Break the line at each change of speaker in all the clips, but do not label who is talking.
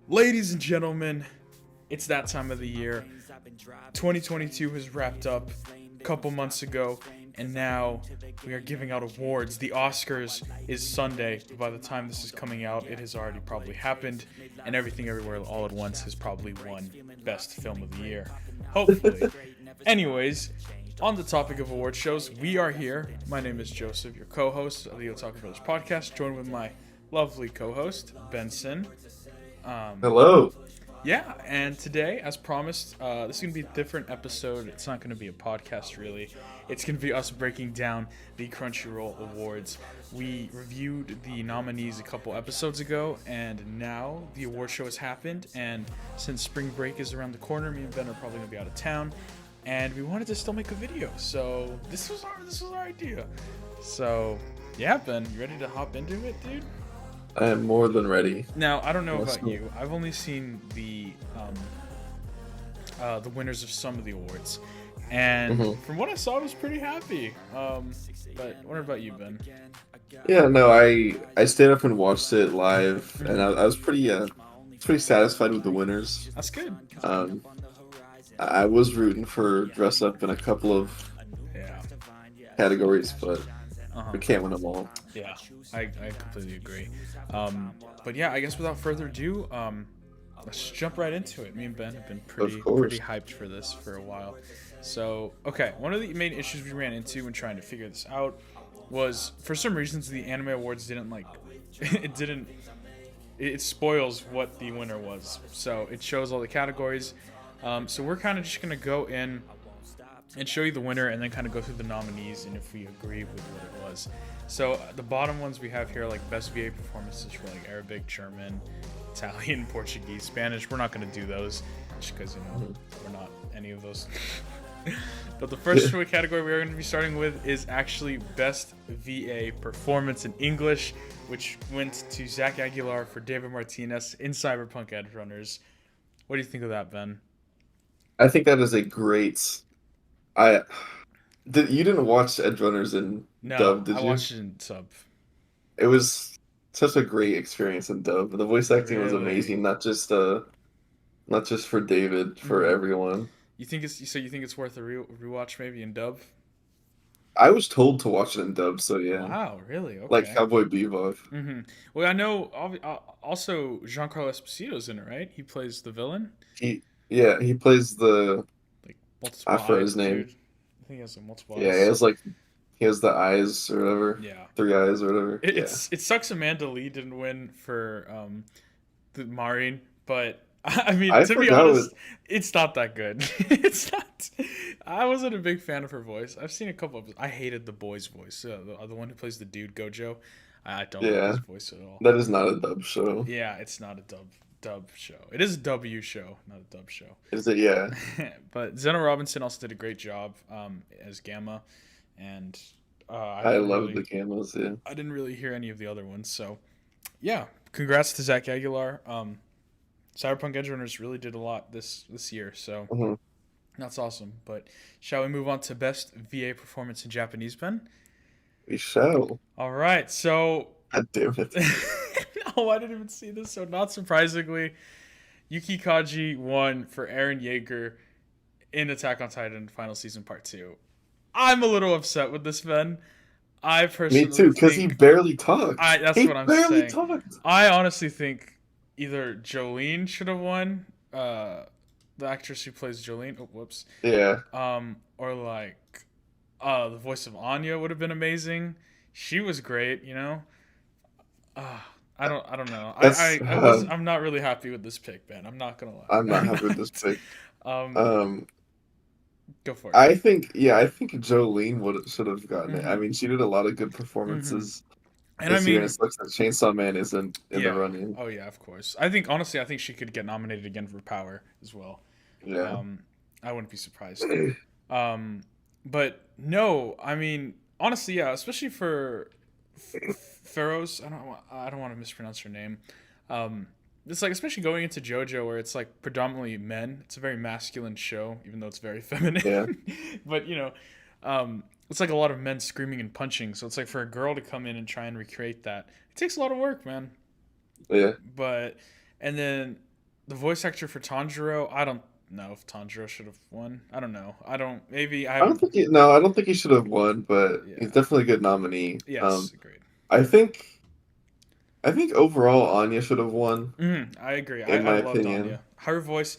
Ladies and gentlemen, it's that time of the year. 2022 has wrapped up a couple months ago, and now we are giving out awards. The Oscars is Sunday. By the time this is coming out, it has already probably happened, and Everything Everywhere All at Once has probably won Best Film of the Year. Hopefully. Anyways, on the topic of award shows, we are here. My name is Joseph, your co-host of the Otaku Brothers podcast, joined with my lovely co-host, Benson.
Hello.
Yeah, and today, as promised, this is going to be a different episode. It's not going to be a podcast, really. It's going to be us breaking down the Crunchyroll Awards. We reviewed the nominees a couple episodes ago, and now the award show has happened. And since spring break is around the corner, me and Ben are probably going to be out of town, and we wanted to still make a video. So this was our idea. So yeah, Ben, you ready to hop into it, dude?
I am more than ready.
Now, I don't know about you. I've only seen the winners of some of the awards, and from what I saw, I was pretty happy. But what about you, Ben?
Yeah, no, I stayed up and watched it live, and I was pretty satisfied with the winners.
That's good.
I was rooting for dress up in a couple of categories, but we can't win them all.
Yeah, I completely agree. But yeah, I guess without further ado, let's jump right into it. Me and Ben have been pretty hyped for this for a while. So, okay, one of the main issues we ran into when trying to figure this out was, for some reasons, the Anime Awards didn't it spoils what the winner was. So it shows all the categories. So we're kind of just going to go in and show you the winner and then kind of go through the nominees and if we agree with what it was. So the bottom ones we have here, like best VA performances for like Arabic, German, Italian, Portuguese, Spanish. We're not going to do those just because, we're not any of those. But the first category we are going to be starting with is actually best VA performance in English, which went to Zach Aguilar for David Martinez in Cyberpunk Edgerunners. What do you think of that, Ben?
I think that is a great. You didn't watch Edgerunners in dub, did you?
I watched it in sub.
It was such a great experience in dub. The voice acting was amazing, not just for David, for everyone.
You think it's worth a rewatch maybe in dub?
I was told to watch it in dub, so yeah.
Wow, really? Okay.
Like Cowboy Bebop.
Well, I know also Giancarlo Esposito's in it, right? He plays the villain.
He plays the.
Like multiple.
I forgot his name.
Dude. I think he has like multiple.
Yeah, he has the eyes or whatever.
Yeah.
3 eyes or whatever.
It sucks Amanda Lee didn't win for the Maureen, but I mean, to be honest, it's not that good. It's not. I wasn't a big fan of her voice. I've seen a couple of. I hated the boy's voice. The one who plays the dude Gojo. I don't like his voice at all.
That is not a dub show.
Yeah, it's not a dub show. It is a W show, not a dub show.
Is it? Yeah.
But Zeno Robinson also did a great job as Gamma, and
I love the Gammas. Yeah.
I didn't really hear any of the other ones, so yeah. Congrats to Zach Aguilar. Cyberpunk Edgerunners really did a lot this year, so that's awesome. But shall we move on to best VA performance in Japanese, Ben?
We shall.
All right, so.
God damn it.
No, I didn't even see this. So not surprisingly, Yuki Kaji won for Eren Yeager in Attack on Titan Final Season Part 2. I'm a little upset with this, Ben. I personally
Me too, because he barely talked.
That's what I'm saying. Talked. I honestly think either Jolene should have won, the actress who plays Jolene. Oh, whoops.
Yeah.
Or like, the voice of Anya would have been amazing. She was great, I don't know. I'm not really happy with this pick, Ben. I'm not gonna lie.
I'm not happy with this pick.
Go for it.
I think Jolene should have gotten it. I mean, she did a lot of good performances.
And I mean,
it looks like Chainsaw Man isn't in the running.
Oh yeah, of course. I think she could get nominated again for Power as well.
Yeah.
I wouldn't be surprised. But no, I mean, honestly, yeah, especially for Pharaoh's. I don't want to mispronounce her name. It's like, especially going into JoJo, where it's like predominantly men. It's a very masculine show, even though it's very feminine.
Yeah.
But it's like a lot of men screaming and punching. So it's like for a girl to come in and try and recreate that, it takes a lot of work, man.
Yeah.
And then The voice actor for Tanjiro, I don't know if Tanjiro should have won. I don't know. I don't. Maybe I
I don't
haven't.
think he, no, I don't think he should have won, but he's
Yeah.
definitely a good nominee.
Yes. Agreed.
I think I think overall Anya should have won,
I agree.
in
I
my
loved Anya.
opinion.
Her voice.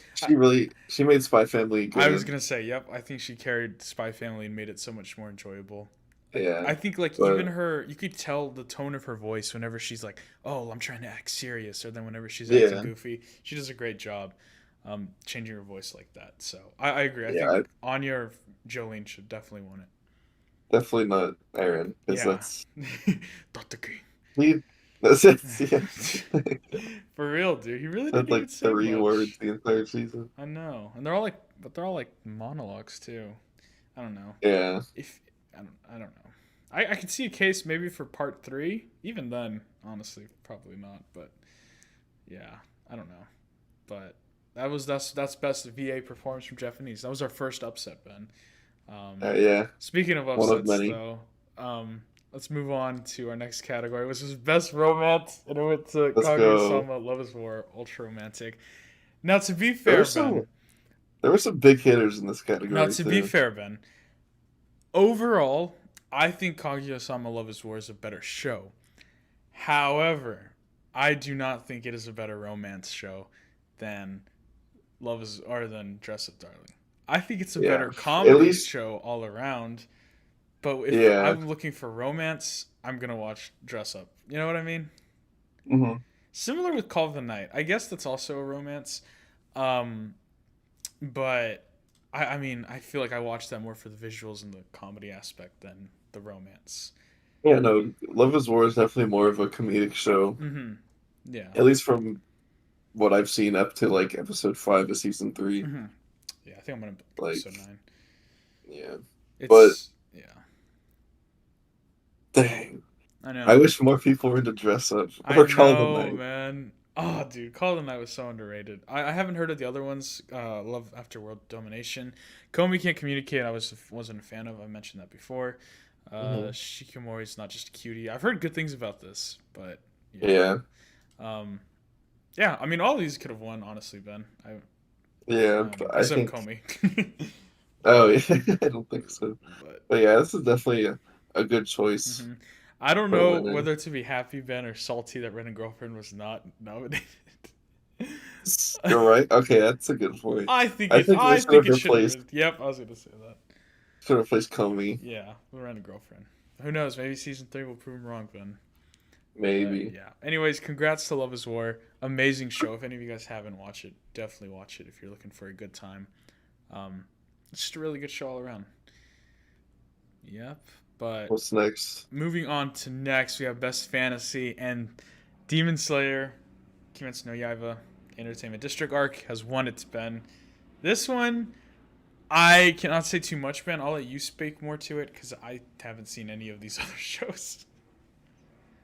She made Spy Family
I was
good.
gonna say, yep. I think she carried Spy Family and made it so much more enjoyable. Like,
Yeah,
I think like even
but
her, you could tell the tone of her voice whenever she's like, "Oh, I'm trying to act serious," or then whenever she's acting
yeah,
goofy, she does a great job, changing her voice like that. So I agree. I
yeah,
think Anya or Jolene should definitely win it.
definitely not Aaron because
Yeah. Otaku.
he that's it. Yeah,
For real, dude. He really
said
didn't even
like
say
3 words
much.
the entire season.
I know, and they're all like, but they're all like monologues too. I don't know.
Yeah,
If I don't know. I could see a case maybe for part three. Even then, honestly, probably not. But yeah, I don't know. But that's best VA performance from Japanese. That was our first upset, Ben.
yeah,
Speaking of
one of
upsets,
many.
though, let's move on to our next category, which is best romance, and it went to
Let's go.
Kaguya-sama Love Is War Ultra Romantic. Now, to be
There were
fair,
some
Ben.
there were some big hitters in this
Now,
category
to be
too.
fair, Ben. Overall, I think Kaguya-sama Love Is War is a better show. However, I do not think it is a better romance show than than Dress Up Darling. I think it's a
Yeah,
better
at
comedy
least
show all around. But if
yeah.
I'm looking for romance, I'm gonna watch Dress Up. You know what I mean?
Hmm.
Similar with Call of the Night. I guess that's also a romance. Um, but I mean, I feel like I watch that more for the visuals and the comedy aspect than the romance.
Yeah, no, Love is War is definitely more of a comedic show,
Mm-hmm. Yeah.
at least from what I've seen up to like episode 5 of season 3.
Mm-hmm. Yeah, I think I'm gonna pick
Like,
episode 9.
yeah, but
It's yeah.
dang,
I
I
know.
wish more people were to dress up
I
or call the
know,
night.
man. Oh, dude, Call of the Night was so underrated. I haven't heard of the other ones. Love After World Domination, Komi Can't Communicate. Wasn't a fan of. I mentioned that before.
Hmm.
Shikimori's not just a cutie. I've heard good things about this, but yeah,
Yeah,
um, yeah. I mean, all these could have won, honestly, Ben.
yeah, but I
Except
think.
Komi.
Oh yeah, I don't think so.
But
But yeah, this is definitely a good choice
hmm I don't
for a
know
winner.
whether to be happy, Ben, or salty that Ren and Girlfriend was not nominated.
You're right. Okay, that's a good point. I think they
I
should
think
have
it should have
replaced
been. Yep, I was gonna say that.
Comey,
Yeah, Ren and Girlfriend. Who knows? Maybe season 3 will prove him wrong, Ben. But
maybe.
yeah. Anyways, congrats to Love Is War. Amazing show. If any of you guys haven't watched it, definitely watch it if you're looking for a good time. It's just a really good show all around. Yep. But
What's next?
moving on to next, we have Best Fantasy and Demon Slayer, Kimetsu no Yaiba, Entertainment District arc has won its Ben. This one, I cannot say too much, Ben. I'll let you speak more to it because I haven't seen any of these other shows.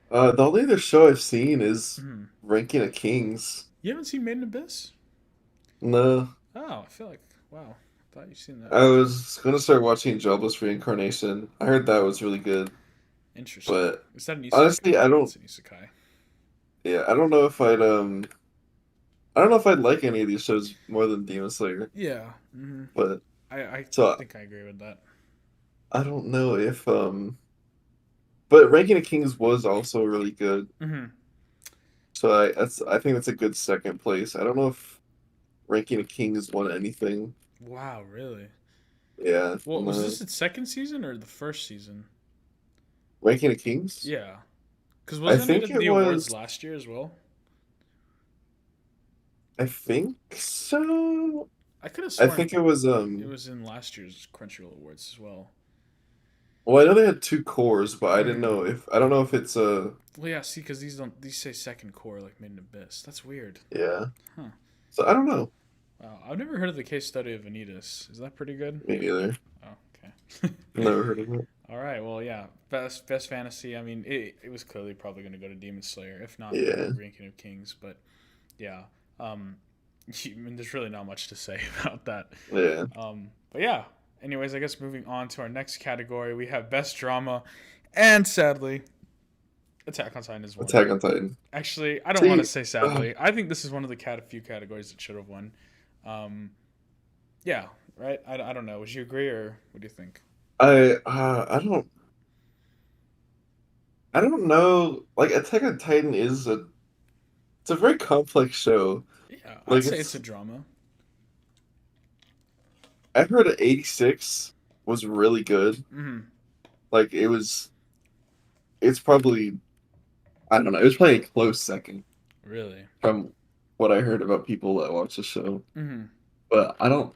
The only other show I've seen is
Hmm.
Ranking of Kings.
You haven't seen Made in Abyss?
No,
Oh, I feel like, wow. I thought you've seen that.
I was gonna start watching Jobless Reincarnation. I heard that was really good,
Interesting.
but
Is that an isekai?
honestly, I
Yeah,
don't.
it's an isekai.
Yeah, I don't know if I don't know if I'd like any of these shows more than Demon Slayer.
Yeah.
But
I
so
think I agree with that.
I don't know if but Ranking of Kings was also really good.
hmm
So I think that's a good second place. I don't know if Ranking of Kings won anything.
Wow, really?
Yeah,
Well, was
no.
this its second season or the first season?
Ranking of Kings?
Yeah. Because
I
wasn't it
think
at
it
the awards
was.
last year as well?
I think so.
I could have
I
sworn
think it
it
was.
was in last year's Crunchyroll awards as well.
Well, I know they had 2 cores, but I didn't
Hmm.
know if I don't know if it's
Well, yeah. See, because these say second core like Made in Abyss. That's weird.
yeah.
Huh.
So I don't know.
Wow. I've never heard of the case study of Vanitas. Is that pretty good?
Me neither.
Oh, okay.
Never heard of it.
All right. Well, yeah. Best fantasy. I mean, it was clearly probably going to go to Demon Slayer, if not
Yeah.
Ranking of Kings. But yeah. I mean, there's really not much to say about that.
Yeah.
But yeah. Anyways, I guess moving on to our next category, we have best drama, and sadly, Attack on Titan is one.
Attack on Titan.
Actually, I don't want to
See,
say
uh,
sadly. I think this is one of the few categories that should have won. Um, yeah, right. I don't know. Would you agree or what do you think?
I don't know. Like Attack on Titan it's a very complex show.
Yeah, I'd
Like
say it's a
it's
drama.
I heard 86 was really good.
Hmm.
Like it's probably I don't know. It was probably a close second
Really.
from what I heard about people that watch the show.
Hmm.
But I don't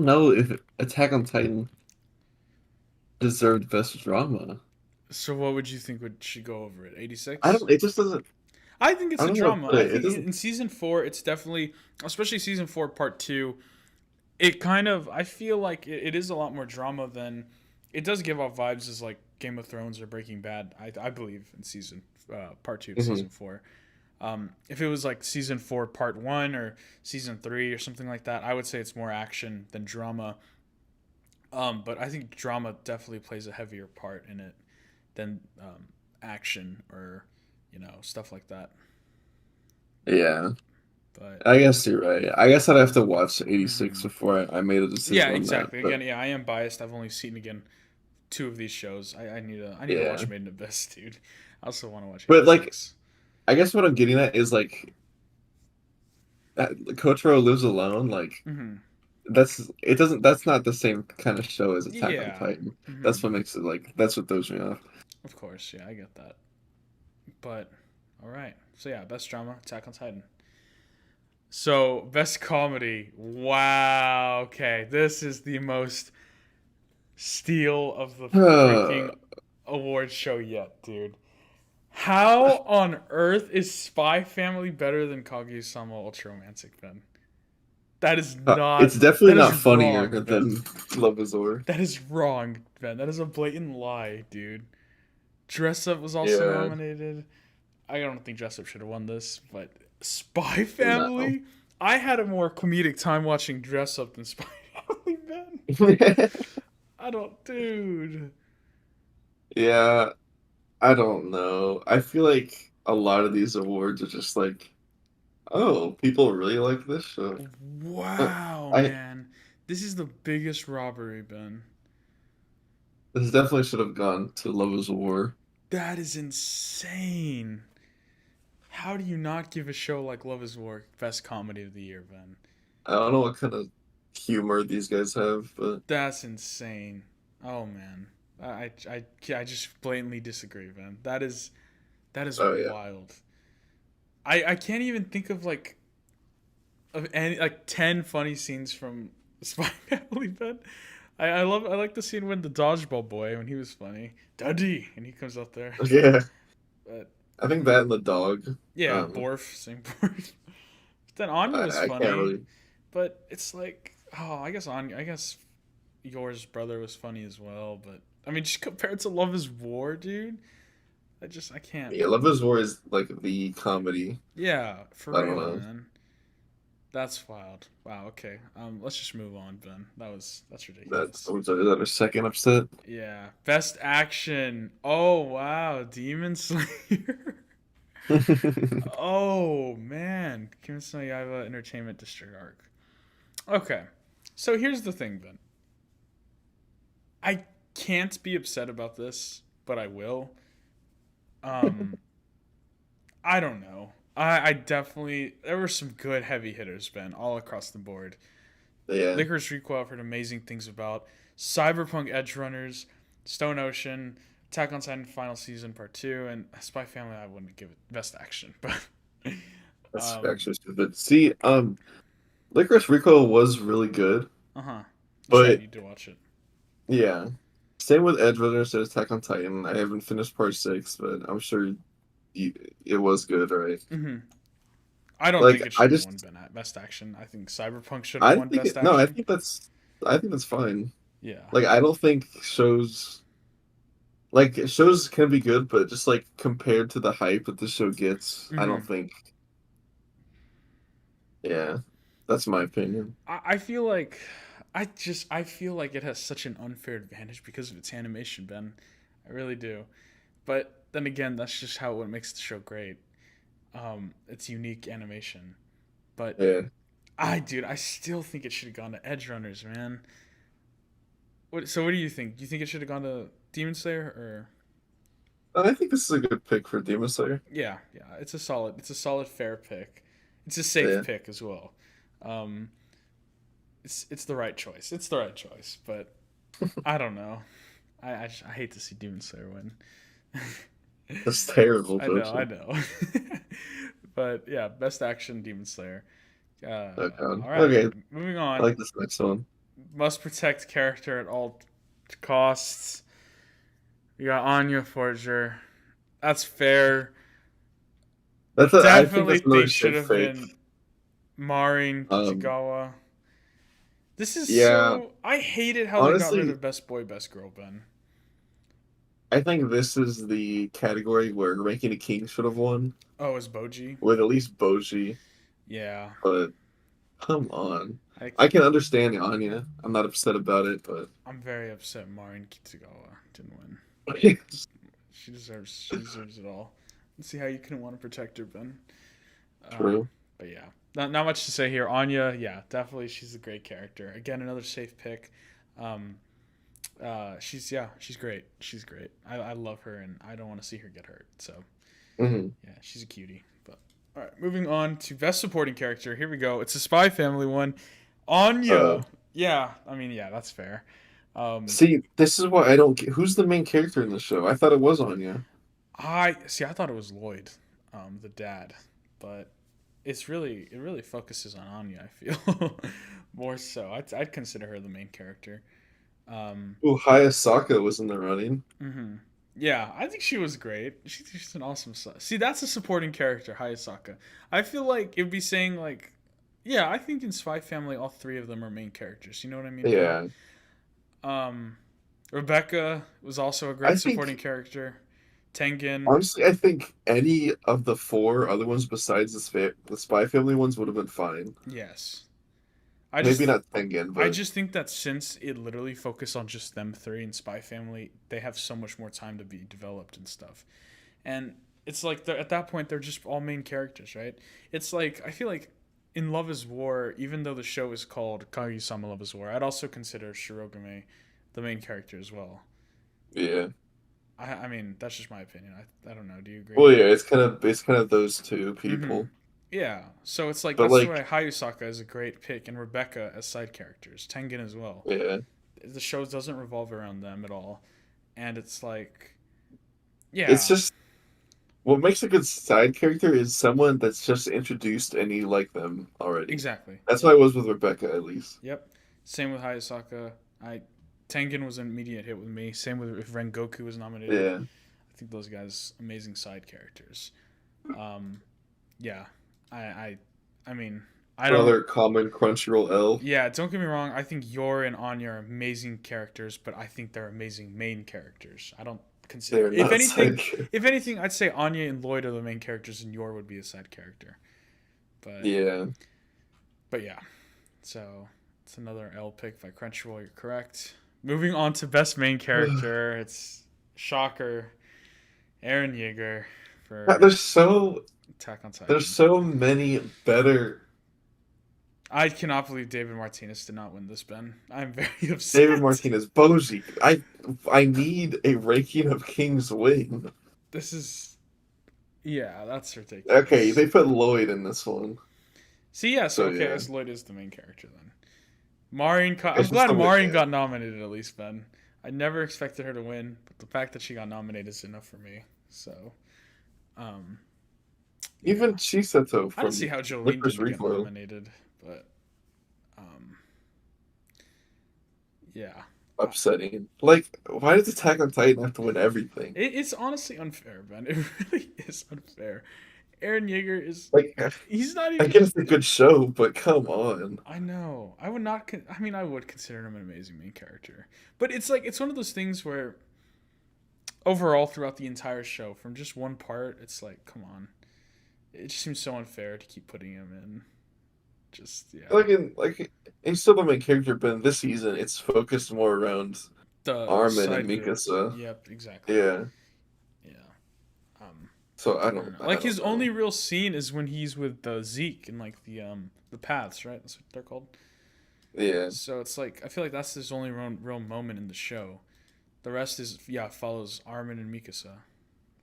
know if Attack on Titan deserved best drama.
So what would you think would should go over it?
I
86?
don't it just doesn't
I think
I
it's a
don't know how to
drama.
put
I
it. It
think
doesn't
in season 4 it's definitely, especially season 4 part 2, it kind of I feel like it is a lot more drama than it does give off vibes as like Game of Thrones or Breaking Bad. I believe in season part 2 of
Mhm.
season 4. If it was like season 4 part 1 or season 3 or something like that, I would say it's more action than drama. But I think drama definitely plays a heavier part in it than action or stuff like that.
Yeah.
But
I guess you're right. I guess I'd have to watch 86
mhm.
before I made a
Yeah,
decision on that.
exactly.
But
Again, yeah, I am biased. I've only seen again 2 of these shows. I need to
yeah.
watch Made in Abyss, dude. I also want to watch
But like
86.
I guess what I'm getting at is like Kotaro lives alone, like
Mm-hmm.
that's not the same kind of show as Attack on
Yeah.
Titan.
Mm-hmm.
That's what makes it like that's what throws me off.
Of course, yeah, I get that. But all right. So yeah, best drama, Attack on Titan. So best comedy. Wow. Okay, this is the most steal of the freaking award show yet, dude. How on earth is Spy Family better than Kaguya-sama Ultra Romantic, Ben? That is
It's
not.
definitely
That is
not funnier
wrong, Ben.
than Love Is War.
That is wrong, Ben. That is a blatant lie, dude. Dress Up was also
Yeah.
nominated. I don't think Dress Up should have won this, but Spy
No.
Family? I had a more comedic time watching Dress Up than Spy Family, Ben. I don't, dude.
Yeah, I don't know. I feel like a lot of these awards are just like, oh, people really like this show. Uh,
Wow,
I
man. This is the biggest robbery, Ben.
This definitely should have gone to Love Is War.
That is insane. How do you not give a show like Love is War best comedy of the year, Ben?
I don't know what kind of humor these guys have, but
That's insane. Oh man. I just blatantly disagree, man. That is
oh yeah.
wild. I can't even think of of any like 10 funny scenes from Spy Family, Ben. I like the scene when the dodgeball boy when he was funny. Duddy and he comes out there.
Yeah.
But
I think that and the dog.
yeah,
Um,
Borf, same Borf. Then Anya was
I can't
funny,
really.
but it's like, oh, I guess yours brother was funny as well, but I mean, just compared to Love Is War, dude, I can't.
Yeah, Love Is War is like the comedy.
Yeah, for
I don't
real,
know.
man. That's wild. Wow. Okay. Let's just move on, Ben. That's ridiculous.
Is that a second upset?
Yeah. Best action. Oh wow, Demon Slayer. Oh man, Kimetsu no Yaiba Entertainment District arc. Okay, so here's the thing, Ben. I can't be upset about this, but I will. Um, I don't know. I definitely there were some good heavy hitters, Ben, all across the board.
Yeah,
Licorice Recoil I've heard amazing things about. Cyberpunk Edge Runners, Stone Ocean, Attack on Titan Final Season Part 2, and Spy Family I wouldn't give it best action, but
that's
um
actually stupid. See, Licorice Recoil was really good,
uh-huh. You said
but
you did watch it.
yeah. Same with Edge Runners and Attack on Titan. I haven't finished part six, but I'm sure you, it was good, right?
Mhm. I don't
Like
think it
I
should have won
just
best action. I think Cyberpunk should have won best
no,
action.
I think that's fine.
Yeah.
Like I don't think shows can be good, but just like compared to the hype that the show gets, I don't
Mhm.
think. Yeah, that's my opinion.
I feel like I feel like it has such an unfair advantage because of its animation, Ben. I really do. But then again, that's just how what makes the show great. It's unique animation. But
Yeah.
dude, I still think it should have gone to Edge Runners, man. What do you think? Do you think it should have gone to Demon Slayer or?
I think this is a good pick for Demon Slayer.
Yeah, it's a solid fair pick. It's a safe
Yeah.
pick as well. Um, it's the right choice. It's the right choice, but I don't know. I hate to see Demon Slayer win.
That's terrible,
I know, I
Joshi.
know. But yeah, best action Demon Slayer.
Oh god.
All right,
Okay,
moving
I
on.
like this next one.
Must protect character at all costs. We got Anya Forger. That's fair.
I think
Definitely
that's another
think should
safe
have
fake.
been Marin
Um,
Kitagawa. This is
yeah,
so. I hated how they got rid
honestly,
of Best Boy, Best Girl, Ben.
I think this is the category where Ranking the King should have won,
Oh, is Boji?
with at least Boji.
Yeah.
But come on,
I,
I can understand Anya. I'm not upset about it, but
I'm very upset Marin Kitagawa didn't win. She deserves it all. Let's see how you couldn't want to protect her, Ben.
true.
But yeah, not much to say here. Anya, yeah, definitely, she's a great character. Again, another safe pick. Um, she's great. She's great. I love her, and I don't want to see her get hurt. So
Hmm.
yeah, she's a cutie. But all right, moving on to best supporting character. Here we go. It's a Spy Family one.
Uh,
Anya. Yeah, I mean, yeah, that's fair. Um,
See, this is why I don't get. Who's the main character in the show? I thought it was Anya.
I see. I thought it was Lloyd, the dad, but it really focuses on Anya. I feel more so. I'd consider her the main character. Um,
Oh, Hayasaka was in the running.
mhm. Yeah, I think she was great. She's an awesome. See, that's a supporting character, Hayasaka. I feel like it'd be saying like, yeah, I think in Spy Family, all three of them are main characters. You know what I mean, Ben?
Yeah,
Um, Rebecca was also a
I
great supporting
think
character. Tengen,
honestly, I think any of the four other ones besides the Spy Family ones would have been fine.
yes. I
Maybe
just
not Tengen,
I
but
just think that since it literally focused on just them three and Spy Family, they have so much more time to be developed and stuff. And it's like at that point they're just all main characters, right? It's like I feel like in Love Is War, even though the show is called Kaguya-sama Love Is War, I'd also consider Shirogane the main character as well.
yeah.
I mean that's just my opinion. I don't know. Do you agree?
Well, yeah, it's kind of those two
Mm-hmm.
people.
Yeah. So it's like
But
that's why
like,
Hayusaka is a great pick and Rebecca as side characters, Tengen as well.
yeah,
The show doesn't revolve around them at all, and it's like,
it's
yeah,
just what makes a good side character is someone that's just introduced and you like them already.
exactly.
That's how it was with Rebecca, at least.
Yep. Same with Hayasaka. I Tengen was an immediate hit with me. Same with if Rengoku was nominated.
Yeah.
I think those guys amazing side characters. Um, yeah, I I I mean I don't.
Another common Crunchyroll L.
Yeah, don't get me wrong. I think Yor and Anya are amazing characters, but I think they're amazing main characters. I don't consider.
They're not side characters.
If anything, I'd say Anya and Lloyd are the main characters, and Yor would be a side character. But
Yeah.
but yeah, so it's another L pick by Crunchyroll. You're correct. Moving on to best main character, it's shocker, Aaron Yeager
God,
for Attack on
there's
Titan.
so many better
I cannot believe David Martinez did not win this, Ben. I'm very
David
upset.
Martinez, Boji. I need a ranking of Kings win.
This is yeah, that's
Okay,
ridiculous.
they put Lloyd in this one.
See, yeah, so
So
okay,
yeah.
as Lloyd is the main character then. Marion, I'm
It's just
glad
the way
Marion got nominated at least, Ben. I never expected her to win, but the fact that she got nominated is enough for me. So, um, yeah,
even Chisato
I don't
from
see how Jolene
Flipper's
didn't get
Recoil.
nominated, but um, yeah,
Upsetting. Like, why does Attack on Titan have to win everything?
it's honestly unfair, Ben. It really is unfair. Aaron Yeager is
Like,
he's not
I
even.
guess it's a good show, but come on.
I know. I would not. I mean, I would consider him an amazing main character, but it's like it's one of those things where overall throughout the entire show, from just one part, it's like, come on. It just seems so unfair to keep putting him in. Just yeah,
Like he's still the main character, but in this season it's focused more around
the
Armin and
side group.
Mikasa.
Yep, exactly.
Yeah.
Yeah,
So
I don't know.
I
Like
don't
his only
know.
real scene is when he's with Zeke and like the paths, right? That's what they're called.
Yeah,
So it's like I feel like that's his only real moment in the show. The rest is follows Armin and Mikasa,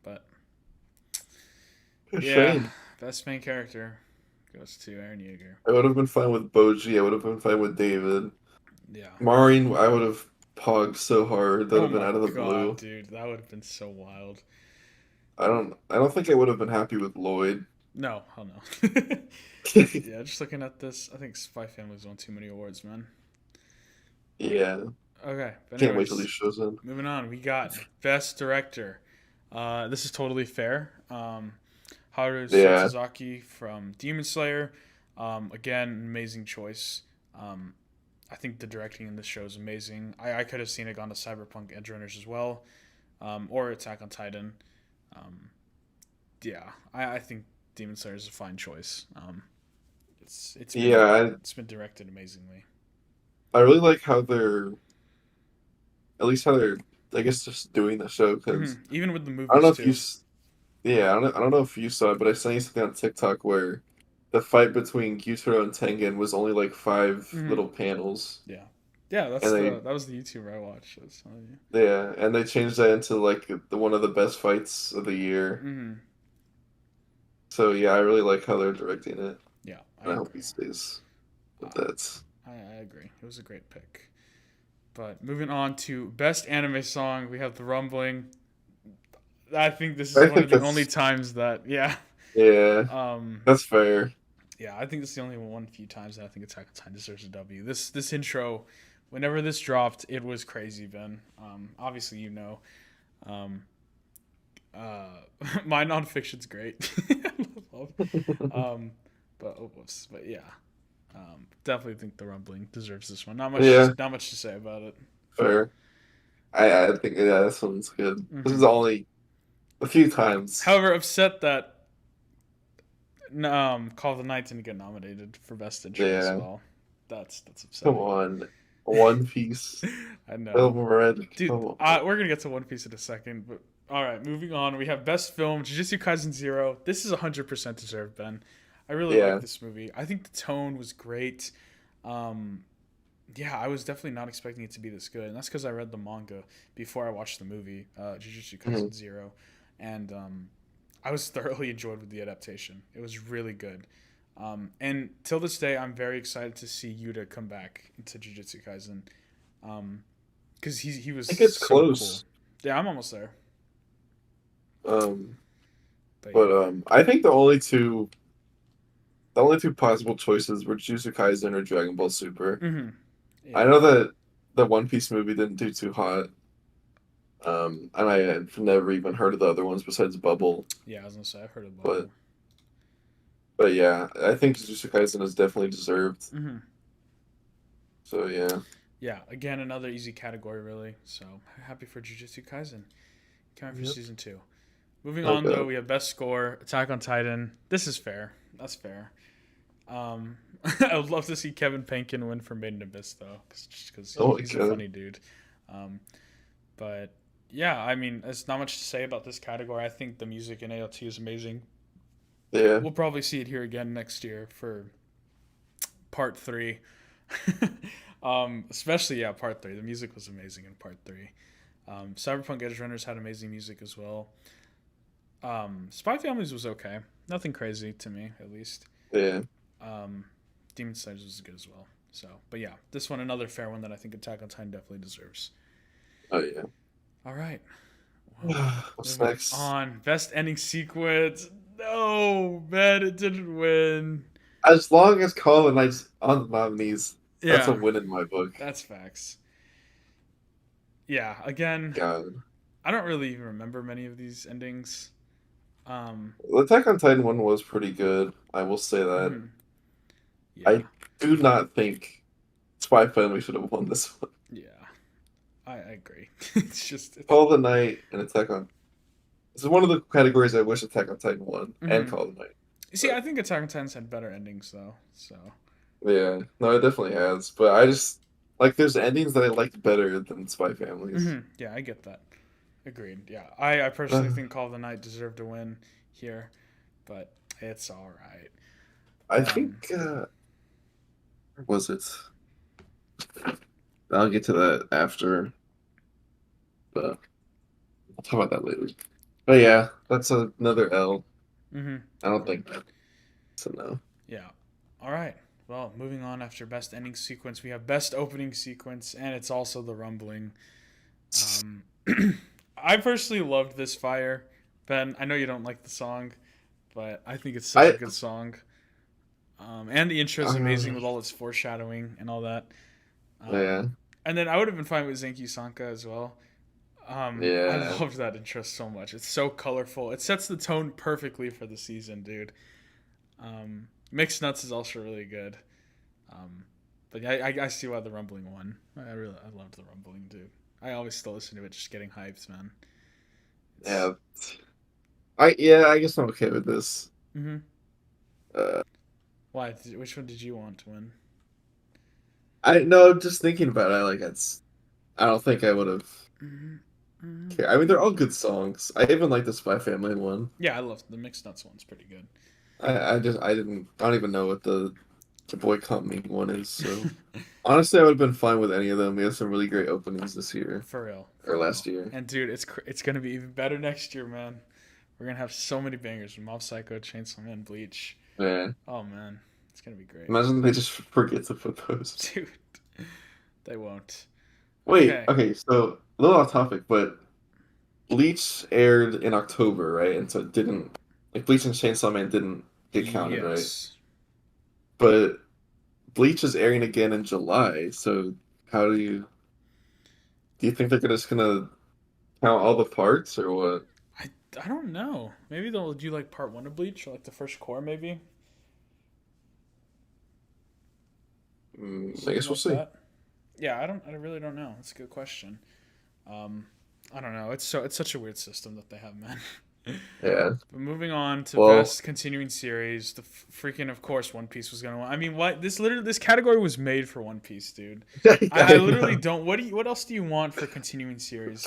but yeah,
shame.
best main character goes to Aaron Yeager.
I would have been fine with Boji. I would have been fine with David.
Yeah.
Maureen, I would have pogged so hard. That would
Oh
have been
my
out of the
god,
blue.
dude, that would have been so wild.
I don't think I would have been happy with Lloyd.
No, hell no. Yeah, just looking at this, I think Spy Family's won too many awards, man.
Yeah,
Okay, but
can't wait till he
anyways,
shows in.
moving on. We got Best Director. This is totally fair. Haru
Yeah,
Sotozaki from Demon Slayer. Again, amazing choice. Um, I think the directing in this show is amazing. I could have seen it gone to Cyberpunk Edge Runners as well, or Attack on Titan. Um, yeah, I think Demon Slayer is a fine choice. It's been
yeah.
it's been directed amazingly.
I really like how they're at least how they're I guess just doing the show because
Even with the
I don't know
movies
if you
too.
yeah I don't know if you saw it, but I sent you something on TikTok where the fight between Gyutaro and Tengen was only like five
hmm
little panels,
Yeah, yeah.
and
That was the YouTuber I watched. I was telling you.
they changed that into like the one of the best fights of the year.
hmm
So yeah, I really like how they're directing it,
Yeah, I
and I hope
agree.
he stays with
Uh,
that.
I agree. It was a great pick. But moving on to best anime song, we have The Rumbling. I think this is
I
one of
think
the only
that's
times that
yeah,
um
that's fair.
yeah, I think this is the only one few times that I think Attack on Titan deserves a W. This intro, whenever this dropped, it was crazy, Ben. Obviously you know. Um uh my nonfiction's great. um but oh, whoops. But yeah. Definitely think The Rumbling deserves this one.
Yeah,
Not much to say about it.
fair. I think yeah, this one's good. This is
hmm
only a few times.
However, upset that Call of the Night didn't get nominated for Best Intro as
Yeah,
well. That's
come
upsetting.
on, One Piece,
I know,
Film Red, come
dude.
on.
We're gonna get to One Piece in a second, but all right, moving on. We have Best Film, Jujutsu Kaisen Zero. This is 100% deserved, Ben. I really like
Yeah,
this movie. I think the tone was great. Um, yeah, I was definitely not expecting it to be this good, and that's because I read the manga before I watched the movie, Jujutsu
mhm.
Kaisen Zero, and I was thoroughly enjoyed with the adaptation. It was really good, and till this day, I'm very excited to see Yuta come back into Jujutsu Kaisen, because he was
I think it's
so cool.
close.
Yeah, I'm almost there,
Um,
but
but
yeah,
I think the only two possible choices were Jujutsu Kaisen or Dragon Ball Super.
hmm
I
yeah,
know that the One Piece movie didn't do too hot. And I had never even heard of the other ones besides Bubble.
yeah. I was gonna say I've heard of
But
Bubble.
yeah, I think Jujutsu Kaisen is definitely deserved.
hmm
So yeah,
Yeah, again, another easy category, really. So happy for Jujutsu Kaisen. Coming for
yep.
season 2. Moving
Oh
on, though,
god,
we have best score, Attack on Titan. This is fair. That's fair. I would love to see Kevin Penkin win for Made in Abyss, though, just because
oh my
he's a
god,
funny dude. Um, but yeah, I mean, there's not much to say about this category. I think the music in ALT is amazing.
yeah,
We'll probably see it here again next year for part 3. Especially, yeah, part 3. The music was amazing in part 3. Cyberpunk Edge Runners had amazing music as well. Spy Families was okay. Nothing crazy to me, at least.
yeah.
Um, Demon Slayer was good as well. So, but yeah, this one another fair one that I think Attack on Titan definitely deserves.
Oh yeah.
All right, well,
What's
moving
next?
on. Best ending sequence. No, man, it didn't win.
As long as Colin Knight's on the nominees, that's a
Yeah,
win in my book.
that's facts. Yeah, again,
God,
I don't really even remember many of these endings. Um,
the Attack on Titan one was pretty good. I will say that.
mhm, yeah,
I do not think Spy Family should have won this one.
yeah, I agree. It's just,
Call of the Night and Attack on. This is one of the categories I wish Attack on Titan won and
mhm.
Call of the Night.
You see,
But
I think Attack on Titan's had better endings though. So,
yeah, no, it definitely has. But I just like there's endings that I liked better than Spy Families.
yeah, I get that. Agreed. Yeah, I personally think Call of the Night deserved to win, here, but it's all right.
I think was it? I'll get to that after, but I'll talk about that later. But yeah, that's another L.
Mm-hmm.
I don't think that's a no.
Yeah. All right. Well, moving on after best ending sequence, we have best opening sequence, and it's also the rumbling. Um, I personally loved this fire. Ben, I know you don't like the song, but I think it's such a
I
good song. And the intro is amazing
uh,
with all its foreshadowing and all that.
yeah,
And then I would have been fine with Zenki Sanka as well. I
yeah.
loved that intro so much. It's so colorful. It sets the tone perfectly for the season, dude. Mixed Nuts is also really good. Um, but I see why the Rumbling won. I loved the Rumbling, dude. I always still listen to it, just getting hyped, man. It's
Yeah, I guess I'm okay with this.
mm-hmm.
Uh,
Why? Which one did you want to win?
I no, just thinking about it, like it's. I don't think I would have
Mm-hmm. Mm-hmm.
cared. I mean, they're all good songs. I even like the Spy Family one.
Yeah, I love the Mixed Nuts one's pretty good.
I don't even know what the Boycott Me one is. So honestly, I would have been fine with any of them. We had some really great openings this year
For real,
or
for
last
real.
year.
And dude, it's gonna be even better next year, man. We're gonna have so many bangers from Mob Psycho, Chainsaw Man, Bleach.
Yeah,
Oh man, it's gonna be great,
imagine they just forget to put those.
dude. They won't.
Wait,
Okay.
okay, so a little off topic, but Bleach aired in October, right? And so it didn't like Bleach and Chainsaw Man didn't get counted, right?
Yes.
But Bleach is airing again in July, so how do you think they're just gonna count all the parts or what?
I I don't know. Maybe they'll do like part one of Bleach or like the first core, maybe
I
something
guess we'll
like
see.
that. Yeah, I don't. I really don't know. That's a good question. Um, I don't know. It's such a weird system that they have, man.
Yeah.
But moving on to
Well,
best continuing series, the freaking of course One Piece was gonna win. I mean, what this category was made for One Piece, dude. I
I
literally
know.
don't. What else do you want for continuing series?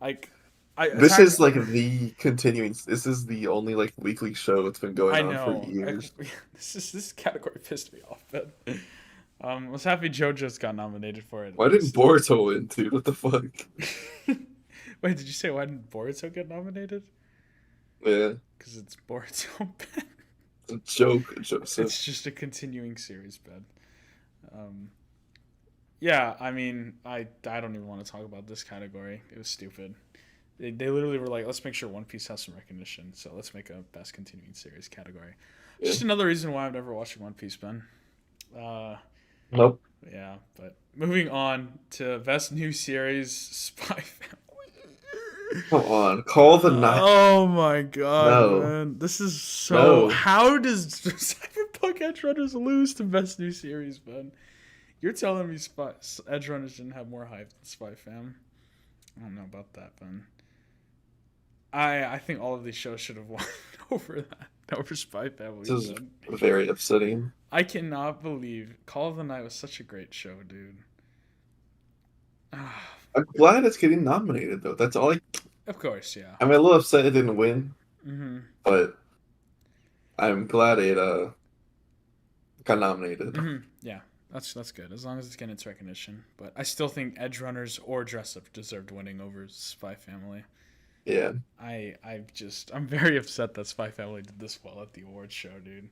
Like, I
This
attack.
is like the continuing. This is the only like weekly show that's been going
I
on for
know.
years.
This category pissed me off, but I was happy JoJo's got nominated for it at
Why didn't
least.
Boruto win, dude? What the fuck?
Wait, did you say why didn't Boruto get nominated?
Yeah,
Because it's Boruto.
it's a joke, Joseph.
It's just a continuing series, Ben. Um, yeah, I mean, I don't even want to talk about this category. It was stupid. They literally were like, let's make sure One Piece has some recognition, so let's make a best continuing series category.
Yeah.
Just another reason why I'm never watching One Piece, Ben. Uh,
Nope.
yeah, but moving on to best new series, Spy Family.
Come on, call the night.
Oh my god,
No,
man. This is so.
no.
How does Cyberpunk Edge Runners lose to best new series, Ben? You're telling me Edge Runners didn't have more hype than Spy Fam? I don't know about that, Ben. I think all of these shows should have won over that, over Spy Family.
This is
Ben.
very upsetting.
I cannot believe Call of the Night was such a great show, dude. Ah,
I'm glad it's getting nominated though. That's all.
of course, yeah.
I'm a little upset it didn't win,
Mm-hmm.
but I'm glad it got nominated.
Mm-hmm. Yeah, that's good as long as it's getting its recognition. But I still think Edge Runners or Dress Up deserved winning over Spy Family.
Yeah.
I'm very upset that Spy Family did this well at the awards show, dude.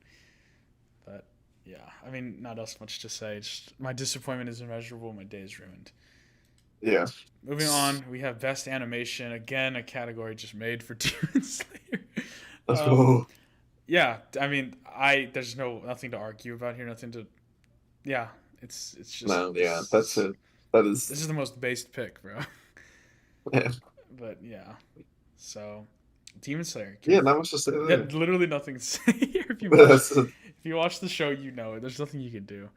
But yeah, I mean, not else much to say. Just my disappointment is immeasurable. My day is ruined.
Yeah.
Moving on, we have best animation again, a category just made for Demon Slayer.
Let's
Um,
go.
yeah, I mean, there's nothing to argue about here. Nothing to, yeah, it's just
No, yeah, that's it. That is.
this is the most based pick, bro.
Yeah,
But yeah, so Demon Slayer.
yeah, not much to say
Yeah,
there.
literally nothing to say here.
That's
If you watch the show, you know it. There's nothing you can do.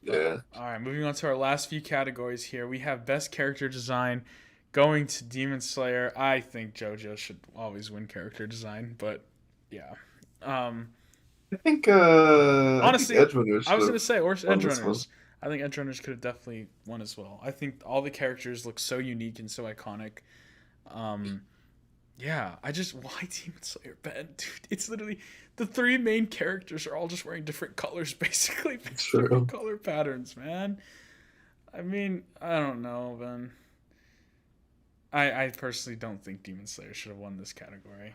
But,
yeah.
all right, moving on to our last few categories here. We have best character design going to Demon Slayer. I think JoJo should always win character design, but yeah.
I think
Honestly,
Edgewinder
I
should
was gonna
have
say, or
won
Edge
this one.
Runners. I think Edge Runners could have definitely won as well. I think all the characters look so unique and so iconic. Um, Yeah, why Demon Slayer, Ben? Dude, it's literally the three main characters are all just wearing different colors, basically. Different
True.
color patterns, man. I mean, I don't know, Ben. I personally don't think Demon Slayer should have won this category.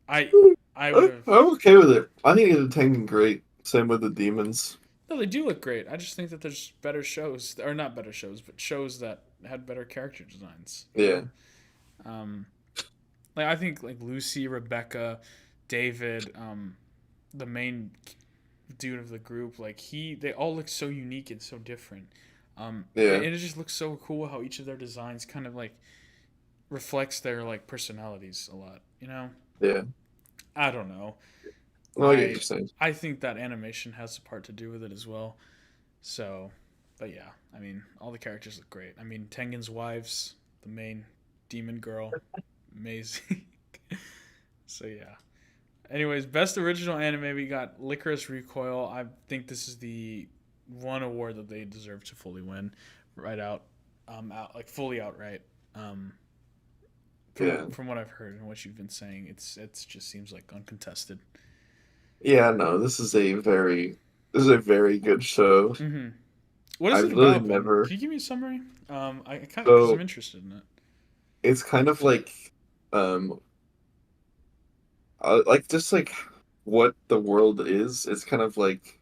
I I would have.
I'm okay with it. I think it's Tengen great. Same with the demons.
No, they do look great. I just think that there's better shows, or not better shows, but shows that had better character designs. You
Yeah.
know, um, like I think like Lucy, Rebecca, David, the main dude of the group, like they all look so unique and so different. And
Yeah.
it just looks so cool how each of their designs kind of like reflects their like personalities a lot. You know,
Yeah.
I don't know.
Oh, I get what
I
you're saying.
I think that animation has a part to do with it as well. So, but yeah, I mean, all the characters look great. I mean, Tengen's wives, the main demon girl, amazing. So yeah. Anyways, best original anime, we got Licorice Recoil. I think this is the one award that they deserve to fully win, right out like fully outright. Um,
Yeah.
from what I've heard and what you've been saying, it's just seems like uncontested.
Yeah, no, this is a very good show.
Mm-hmm. What is it
I've really
about, Ben?
never
Can you give me a summary? I kind of because I'm
so
interested in it.
it's kind of um like just like what the world is. It's kind of like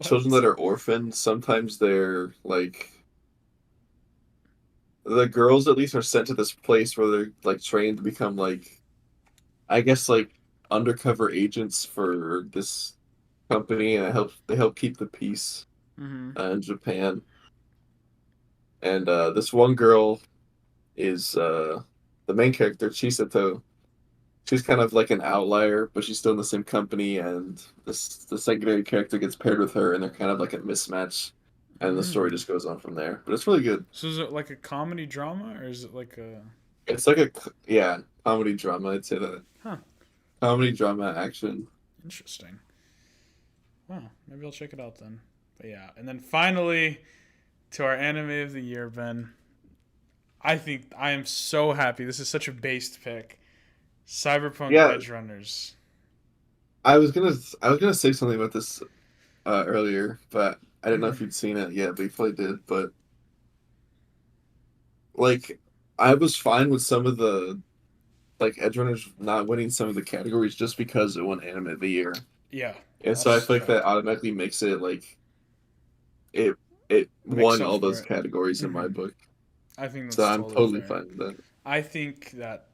children
What?
that are orphaned. Sometimes they're like the girls at least are sent to this place where they're like trained to become like I guess like undercover agents for this company and they help keep the peace
Mm-hmm.
in Japan. And this one girl is the main character, Chisato. She's kind of like an outlier, but she's still in the same company, and the secondary character gets paired with her, and they're kind of like a mismatch, and the story
Mm.
just goes on from there. But it's really good.
So is it like a comedy drama or is it like a
It's like yeah, comedy drama. I'd say that
huh?
comedy drama action.
Interesting. Wow, maybe I'll check it out then. But yeah, and then finally to our anime of the year, Ben. I think I am so happy. This is such a based pick. Cyberpunk
Yeah,
Edge Runners.
I was gonna say something about this earlier, but I didn't know
Mm-hmm.
if you'd seen it yet, but you probably did. But like, I was fine with some of the like Edgerunners not winning some of the categories just because it won Anime of the Year,
Yeah,
and
I
so I
was
feel like that
shocked.
automatically makes it like it it
Makes
won
up
all
for
those
it.
categories in my
Mm-hmm.
book.
I think
So
that's
I'm
totally
totally
fair.
fine with that.
I think that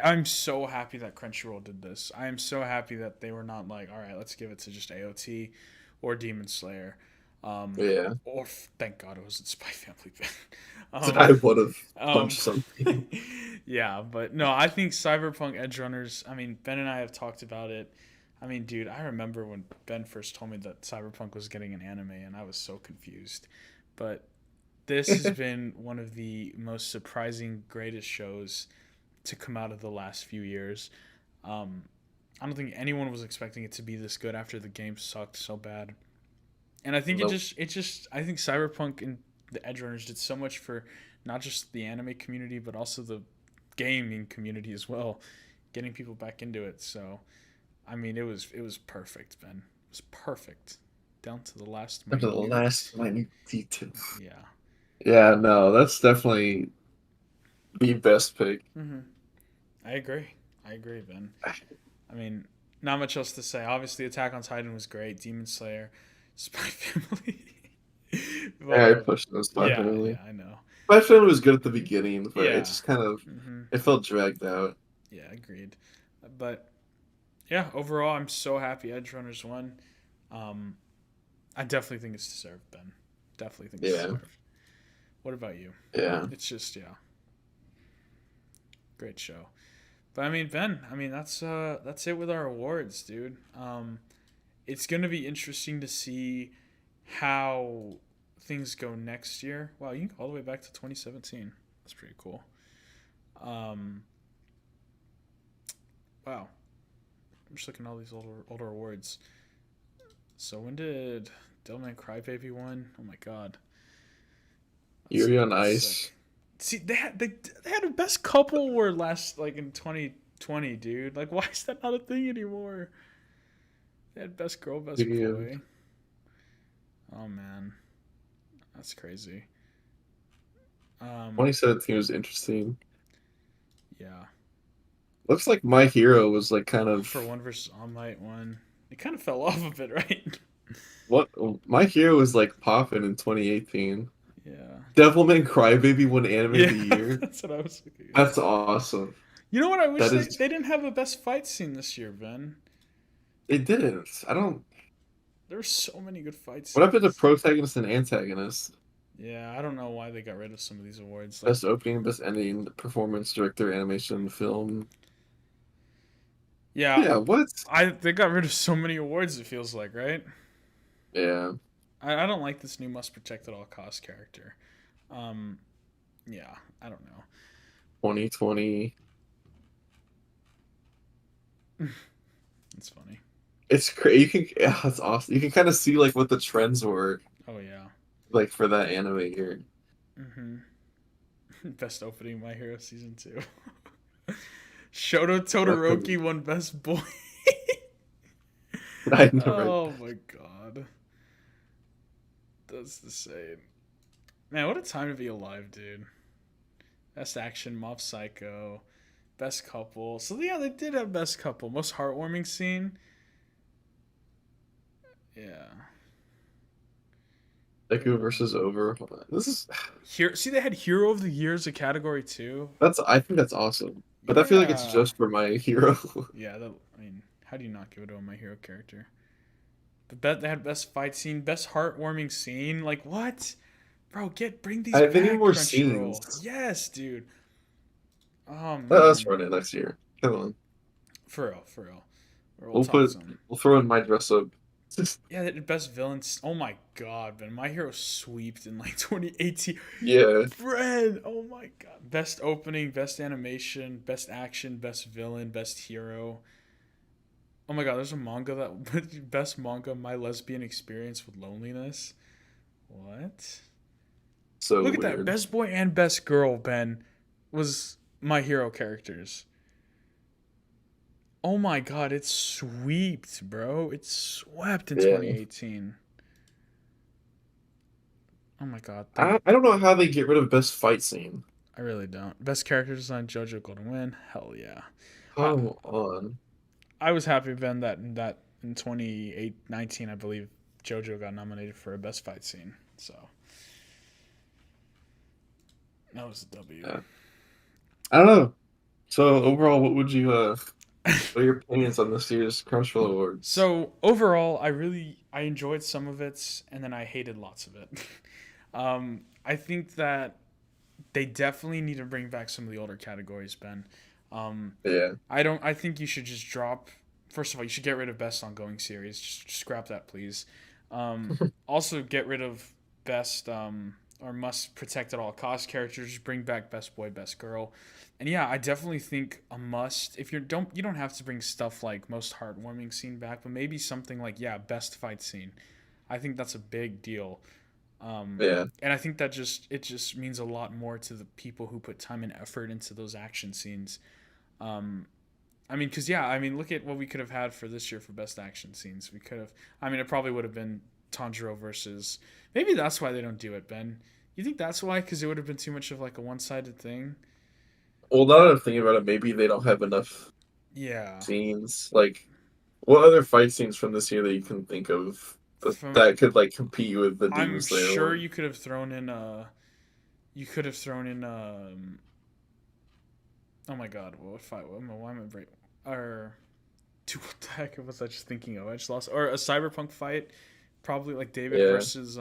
I'm so happy that Crunchyroll did this. I am so happy that they were not like, all right, let's give it to just AOT or Demon Slayer.
Yeah,
Or thank God it wasn't Spy Family Ben.
I would have
Um,
punched something.
yeah, but no, I think Cyberpunk Edge Runners. I mean, Ben and I have talked about it. I mean, dude, I remember when Ben first told me that Cyberpunk was getting an anime, and I was so confused. But this has been one of the most surprising, greatest shows to come out of the last few years. Um, I don't think anyone was expecting it to be this good after the game sucked so bad. And I think
Nope.
I think Cyberpunk and the Edgerunners did so much for not just the anime community but also the gaming community as well, getting people back into it. So, I mean, it was perfect, Ben. It was perfect down to the last
Up to the
minute.
last minute detail.
Yeah.
Yeah, no, that's definitely the best pick.
Mm-hmm. I agree. I agree, Ben. I mean, not much else to say. Obviously, Attack on Titan was great. Demon Slayer, Spy Family.
Yeah, I
But
pushed those Spy
yeah,
Family.
yeah, I know.
Spy Family was good at the beginning, but it
Yeah.
just kind of
Mm-hmm.
it felt dragged out.
Yeah, agreed. But yeah, overall, I'm so happy Edge Runners won. Um, I definitely think it's deserved, Ben. Definitely think it's
Yeah,
deserved. What about you?
yeah.
It's just yeah, great show. But I mean, Ben, I mean that's it with our awards, dude. It's gonna be interesting to see how things go next year. Wow, you can go all the way back to 2017. That's pretty cool. Um, wow, I'm just looking at all these older awards. So when did Devilman Crybaby win? Oh my god, that's
Yuri on
that's
Ice.
sick. See, they had a best couple award last like in 2020, dude. Like, why is that not a thing anymore? They had best girl, best
Yeah.
boy. Oh man, that's crazy. Um,
2017 was interesting.
yeah.
Looks like My Hero was like kind
All for
of
One versus All Might one. It kind of fell off a bit, right?
what My Hero was like popping in 2018.
Yeah.
Devilman Crybaby won Anime of
Yeah,
the Year.
that's what I was thinking of.
That's awesome.
You know what? I wish
That
they
is,
didn't have a best fight scene this year, Ben.
it didn't. I don't.
There were so many good fight
What happened to
scenes.
protagonist and antagonist?
Yeah, I don't know why they got rid of some of these awards. Like,
Best opening, best ending, performance, director, animation, film.
yeah,
Yeah, what?
they got rid of so many awards. It feels like, right?
Yeah,
I don't like this new must protect at all costs character. Um, yeah, I don't know.
2020.
It's funny.
It's crazy. You can, yeah, that's awesome. You can kind of see like what the trends were
Oh yeah.
like for that anime year.
Mm-hmm. Best opening My Hero season 2. Shoto Todoroki won best boy.
I know, right?
Oh my god. That's insane. Man, what a time to be alive, dude. Best action, Mob Psycho. Best couple. So yeah, they did have best couple. Most heartwarming scene. Yeah.
Deku versus Over. This is
Here, see, they had Hero of the Year as a category too.
that's I think that's awesome. But I feel like it's
Yeah.
just for My Hero.
Yeah, I mean, how do you not give it to a My Hero character? But bet they had best fight scene, best heartwarming scene. Like what, bro? Bring these
They need
back,
more
Crunchyroll.
scenes.
Yes, dude. Oh
Let us
man,
run it next year. Come on.
for real, for real. We'll
We'll
talk
put
some.
we'll throw in my dress up.
Yeah, the best villains. Oh my god, man, My Hero sweeped in like 2018.
Yeah.
Fred, oh my god. Best opening, best animation, best action, best villain, best hero. Oh my god, there's a manga that best manga, My Lesbian Experience with Loneliness. What?
So
Look at that.
weird.
Best boy and best girl, Ben, was My Hero characters. Oh my god, it swept, bro. It swept in
Yeah.
2018. Oh my god.
I don't know how they get rid of best fight scene.
I really don't. Best character design, JoJo Golden Win. Hell yeah. I
Come on.
I was happy, Ben, that in 2019, I believe JoJo got nominated for a best fight scene. So that was a W.
Yeah. I don't know. So overall, what would you what are your opinions on this year's Crunchyroll Awards?
So overall, I enjoyed some of it, and then I hated lots of it. I think that they definitely need to bring back some of the older categories, Ben. Um,
Yeah.
I think you should just drop. First of all, you should get rid of best ongoing series. Just scrap that, please. Also, get rid of best or must protect at all cost characters. Just bring back best boy, best girl. And yeah, I definitely think a must. If you don't have to bring stuff like most heartwarming scene back, but maybe something like yeah, best fight scene. I think that's a big deal.
Yeah.
And I think that it just means a lot more to the people who put time and effort into those action scenes. Um, I mean, because yeah, I mean, look at what we could have had for this year for best action scenes. We could have. I mean, it probably would have been Tanjiro versus. Maybe that's why they don't do it, Ben. You think that's why? Because it would have been too much of like a one-sided thing.
Well, now that I'm thinking about it, maybe they don't have enough
Yeah.
scenes. Like, what other fight scenes from this year that you can think of
From
that could like compete with the Demon
I'm
Slayer
sure
one?
you could have thrown in you could have thrown in oh my god, what fight? Why am I break? Or dude, what the heck was I just thinking of? I just lost. Or a cyberpunk fight, probably like David
Yeah.
versus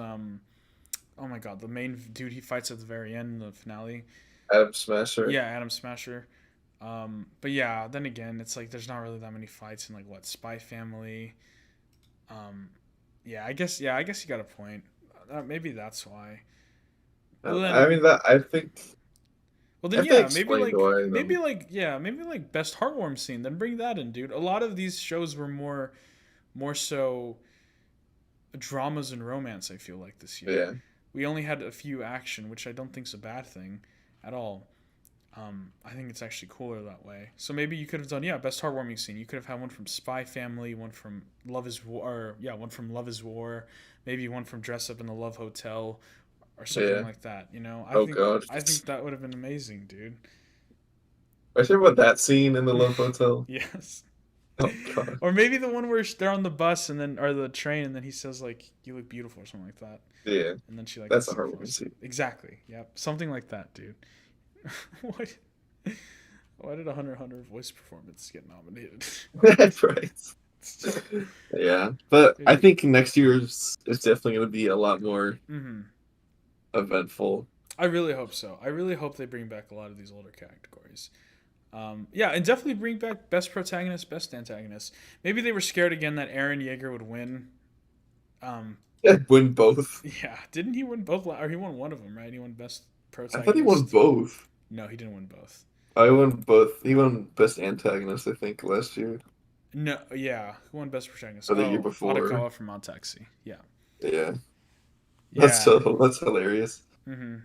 oh my god, the main dude he fights at the very end in the finale.
Adam Smasher.
Yeah, Adam Smasher. But yeah, then again, it's like there's not really that many fights in like what Spy Family. Um, yeah, I guess you got a point. Maybe that's why. Well
I
then,
mean that
well
I
then,
think
yeah,
explained why though.
maybe like best heartwarm scene. Then bring that in, dude. A lot of these shows were more so dramas and romance. I feel like this year
Yeah.
we only had a few action, which I don't think's a bad thing. at all. I think it's actually cooler that way. So maybe you could have done, best heartwarming scene. You could have had one from Spy Family, one from Love Is War, one from Love Is War, maybe one from Dress Up in the Love Hotel, or something
Yeah.
like that.
Oh god.
I think that would have been amazing, dude.
I think about that scene in the Love Hotel.
Yes.
Oh god.
Or maybe the one where they're on the bus or the train, and then he says like, "You look beautiful" or something like that,
Yeah.
and then she like
That's
gets
a hard
the
one to
voice.
see.
Exactly. Yep. Something like that, dude. What? Why did a Hunter x Hunter voice performance get nominated?
Right. Yeah. But I
Dude.
think next year is definitely going to be a lot more
Mm-hmm.
eventful.
I really hope so. I really hope they bring back a lot of these older categories. And definitely bring back best protagonist, best antagonist. Maybe they were scared again that Aaron Yeager would win.
Win both.
Yeah, didn't he win both? Or he won one of them, right? He won best protagonist.
I thought he won both.
No, he didn't win both.
I won both. He won best antagonist, I think, last year.
No, yeah, who won best protagonist?
Or the year before.
Otakawa from Mount Taxi. Yeah.
Yeah.
Yeah.
That's hilarious.
Mm-hmm.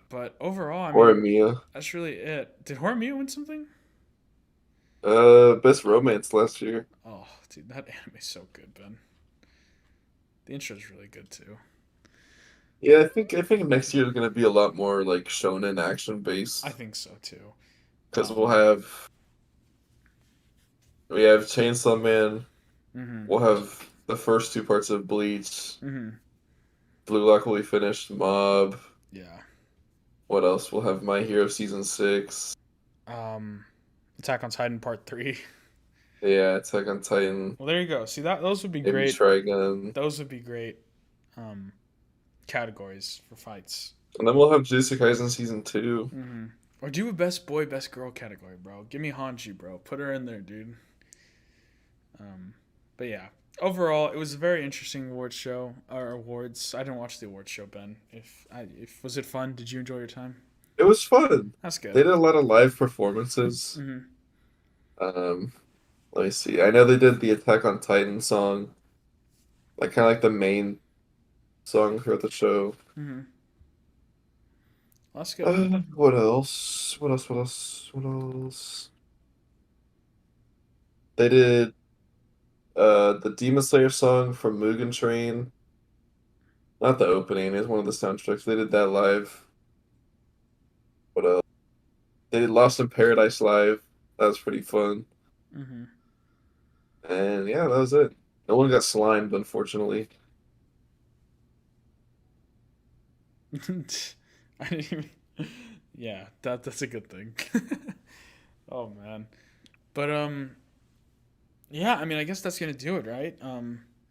But overall, I mean,
Horimiya.
that's really it. Did Horimiya win something?
Best romance last year.
Oh, dude, that anime's so good, Ben. The intro's really good too.
Yeah, I think next year is gonna be a lot more like shonen action based.
I think so too.
Because we have Chainsaw Man.
Mm-hmm.
We'll have the first two parts of Bleach.
Mm-hmm.
Blue Lock will be finished. Mob.
Yeah.
What else? We'll have My Hero Season 6.
Attack on Titan Part 3.
Yeah, Attack on Titan.
Well, there you go. See, those would be
Maybe
great.
Trigun.
Those would be great categories for fights.
And then we'll have Jujutsu Kaisen Season 2.
Mm-hmm. Or do a best boy, best girl category, bro. Give me Hanji, bro. Put her in there, dude. But yeah. Overall, it was a very interesting awards show. Or awards. I didn't watch the awards show, Ben. Was it fun? Did you enjoy your time?
It was fun.
That's good.
They did a lot of live performances.
Mm-hmm.
Let me see. I know they did the Attack on Titan song, like kind of like the main song throughout the show.
Mm-hmm. That's good.
What else? What else? What else? What else? They did the Demon Slayer song from Mugen Train. Not the opening, it's one of the soundtracks. They did that live. What else? They did Lost in Paradise live. That was pretty fun.
Mm-hmm.
And yeah, that was it. No one got slimed, unfortunately.
I didn't even... Yeah, that's a good thing. Oh man. But yeah, I mean I guess that's gonna do it, right?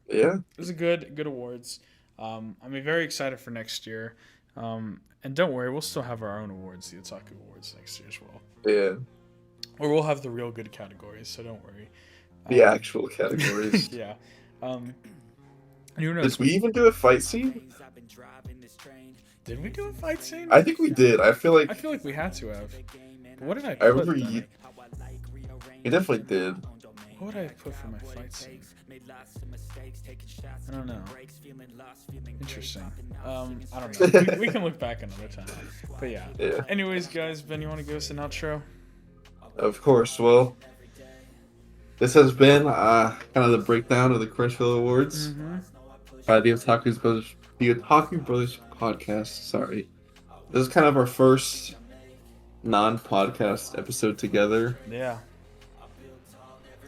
Yeah.
It was a good awards. I'm very excited for next year. And don't worry, we'll still have our own awards, the Otaku Awards next year as well.
Yeah.
Or we'll have the real good categories, so don't worry.
The actual categories.
Yeah. Who knows?
Did we even do a fight scene?
Did we do a fight scene?
I think we did. I feel like
we had to have. But what did I put?
I remember you definitely did.
What would I put for my fight scene? I don't know. Interesting. I don't know. We can look back another time. But yeah. Anyways, guys, Ben, you want to give us an outro?
Of course. Well, this has been kind of the breakdown of the Crunchyroll Awards by the Otaku Brothers podcast. Sorry. This is kind of our first non-podcast episode together.
Yeah.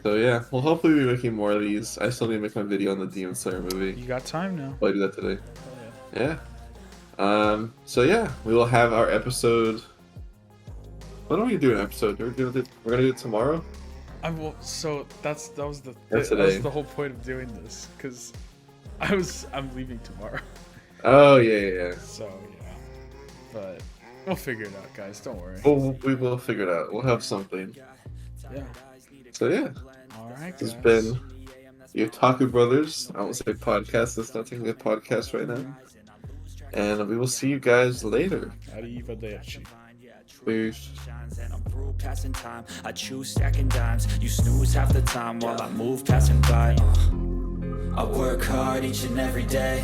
So yeah, well, hopefully we'll be making more of these. I still need to make my video on the Demon Slayer movie.
You got time now.
I'll do that today. Oh, yeah. So yeah, we will have our episode. When are we doing an episode? We're gonna do it tomorrow.
So that was the whole point of doing this, because I'm leaving tomorrow.
Oh yeah.
So yeah, but we'll figure it out, guys. Don't worry.
We will figure it out. We'll have something.
Yeah.
So yeah.
All right,
It's
guys.
been the Otaku Brothers. I won't say podcast. It's not technically a podcast right now. And we will see you guys later.
Arrivederci.
Peace.
And I'm through passing time. I choose stacking dimes. You snooze half the time while I move passing by. I work hard each and every day.